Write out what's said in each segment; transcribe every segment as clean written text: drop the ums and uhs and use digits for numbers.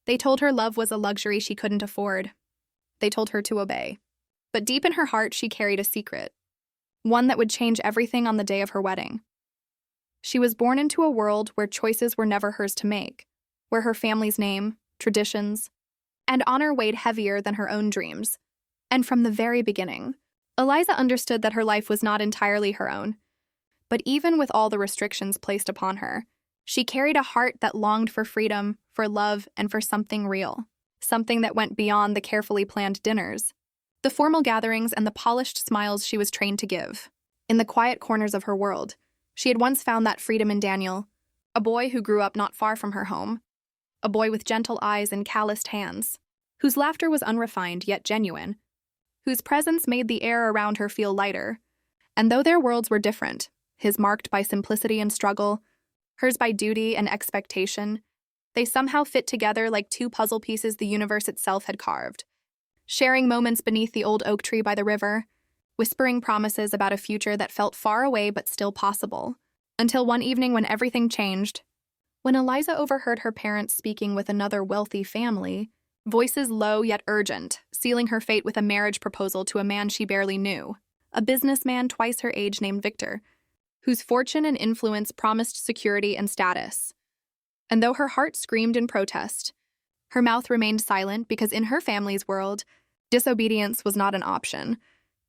They told her love was a luxury she couldn't afford. They told her to obey. But deep in her heart, she carried a secret, one that would change everything on the day of her wedding. She was born into a world where choices were never hers to make, where her family's name, traditions, and honor weighed heavier than her own dreams. And from the very beginning, Eliza understood that her life was not entirely her own. But even with all the restrictions placed upon her, she carried a heart that longed for freedom, for love, and for something real. Something that went beyond the carefully planned dinners, the formal gatherings, and the polished smiles she was trained to give. In the quiet corners of her world, she had once found that freedom in Daniel, a boy who grew up not far from her home, a boy with gentle eyes and calloused hands, whose laughter was unrefined yet genuine, whose presence made the air around her feel lighter. And though their worlds were different, his marked by simplicity and struggle, hers by duty and expectation, they somehow fit together like two puzzle pieces the universe itself had carved, sharing moments beneath the old oak tree by the river, whispering promises about a future that felt far away but still possible, until one evening when everything changed. When Eliza overheard her parents speaking with another wealthy family, voices low yet urgent, sealing her fate with a marriage proposal to a man she barely knew, a businessman twice her age named Victor, whose fortune and influence promised security and status. And though her heart screamed in protest, her mouth remained silent because in her family's world, disobedience was not an option.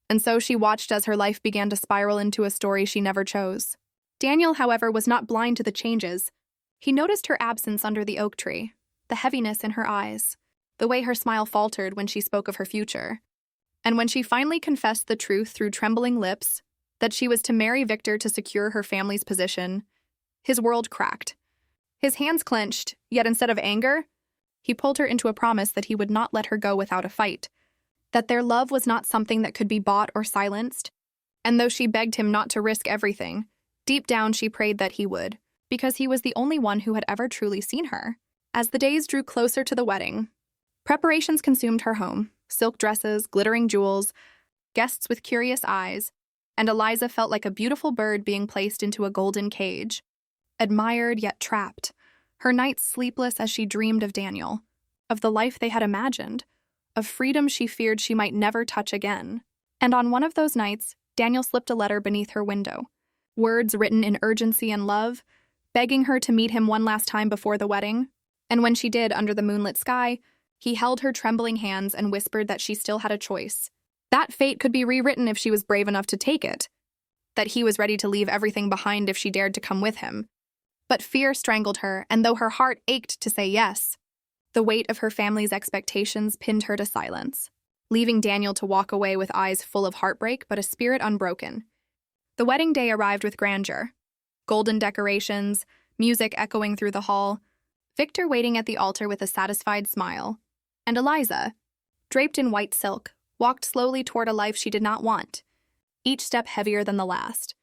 And so she watched as her life began to spiral into a story she never chose. Daniel, however, was not blind to the changes. He noticed her absence under the oak tree, the heaviness in her eyes, the way her smile faltered when she spoke of her future. And when she finally confessed the truth through trembling lips, that she was to marry Victor to secure her family's position, his world cracked. His hands clenched, yet instead of anger, he pulled her into a promise that he would not let her go without a fight, that their love was not something that could be bought or silenced. And though she begged him not to risk everything, deep down she prayed that he would, because he was the only one who had ever truly seen her. As the days drew closer to the wedding, preparations consumed her home, silk dresses, glittering jewels, guests with curious eyes, and Eliza felt like a beautiful bird being placed into a golden cage, admired yet trapped, her nights sleepless as she dreamed of Daniel, of the life they had imagined, of freedom she feared she might never touch again. And on one of those nights, Daniel slipped a letter beneath her window, words written in urgency and love, begging her to meet him one last time before the wedding. And when she did, under the moonlit sky, he held her trembling hands and whispered that she still had a choice. That fate could be rewritten if she was brave enough to take it, that he was ready to leave everything behind if she dared to come with him. But fear strangled her, and though her heart ached to say yes, the weight of her family's expectations pinned her to silence, leaving Daniel to walk away with eyes full of heartbreak but a spirit unbroken. The wedding day arrived with grandeur. Golden decorations, music echoing through the hall, Victor waiting at the altar with a satisfied smile, and Eliza, draped in white silk, walked slowly toward a life she did not want, each step heavier than the last,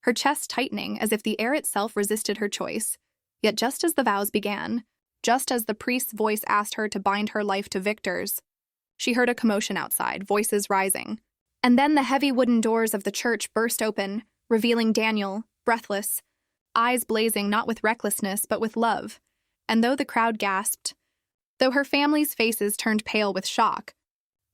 her chest tightening as if the air itself resisted her choice. Yet just as the vows began, just as the priest's voice asked her to bind her life to Victor's, she heard a commotion outside, voices rising. And then the heavy wooden doors of the church burst open, revealing Daniel, breathless, eyes blazing not with recklessness but with love. And though the crowd gasped, though her family's faces turned pale with shock,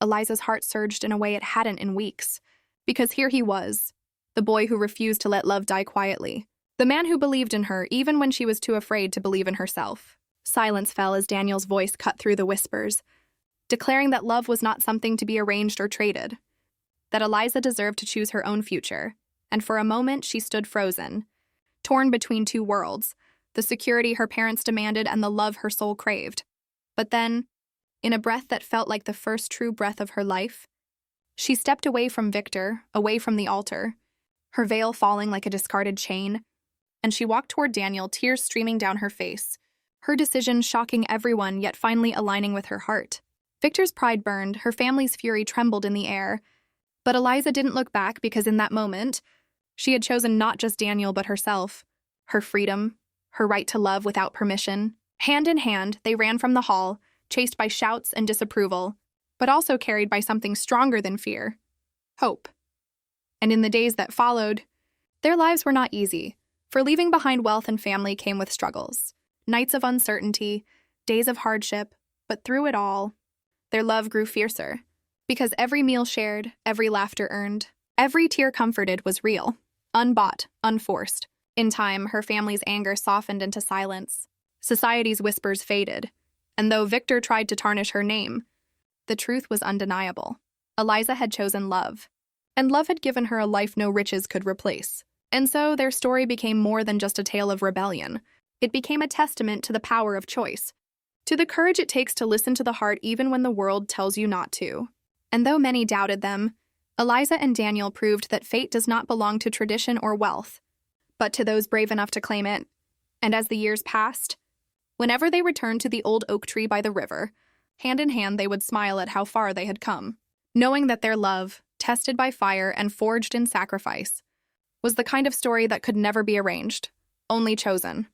Eliza's heart surged in a way it hadn't in weeks, because here he was, the boy who refused to let love die quietly, the man who believed in her even when she was too afraid to believe in herself. Silence fell as Daniel's voice cut through the whispers, declaring that love was not something to be arranged or traded, that Eliza deserved to choose her own future, and for a moment she stood frozen, torn between two worlds, the security her parents demanded and the love her soul craved. But then, in a breath that felt like the first true breath of her life, she stepped away from Victor, away from the altar, her veil falling like a discarded chain, and she walked toward Daniel, tears streaming down her face, her decision shocking everyone yet finally aligning with her heart. Victor's pride burned, her family's fury trembled in the air, but Eliza didn't look back because in that moment, she had chosen not just Daniel but herself, her freedom, her right to love without permission. Hand in hand, they ran from the hall, chased by shouts and disapproval, but also carried by something stronger than fear, hope. And in the days that followed, their lives were not easy, for leaving behind wealth and family came with struggles, nights of uncertainty, days of hardship, But through it all, their love grew fiercer. Because every meal shared, every laughter earned, every tear comforted was real, unbought, unforced. In time, her family's anger softened into silence. Society's whispers faded. And though Victor tried to tarnish her name, the truth was undeniable. Eliza had chosen love, and love had given her a life no riches could replace. And so their story became more than just a tale of rebellion. It became a testament to the power of choice, to the courage it takes to listen to the heart even when the world tells you not to. And though many doubted them, Eliza and Daniel proved that fate does not belong to tradition or wealth, but to those brave enough to claim it. And as the years passed, whenever they returned to the old oak tree by the river, hand in hand they would smile at how far they had come, knowing that their love, tested by fire and forged in sacrifice, was the kind of story that could never be arranged, only chosen.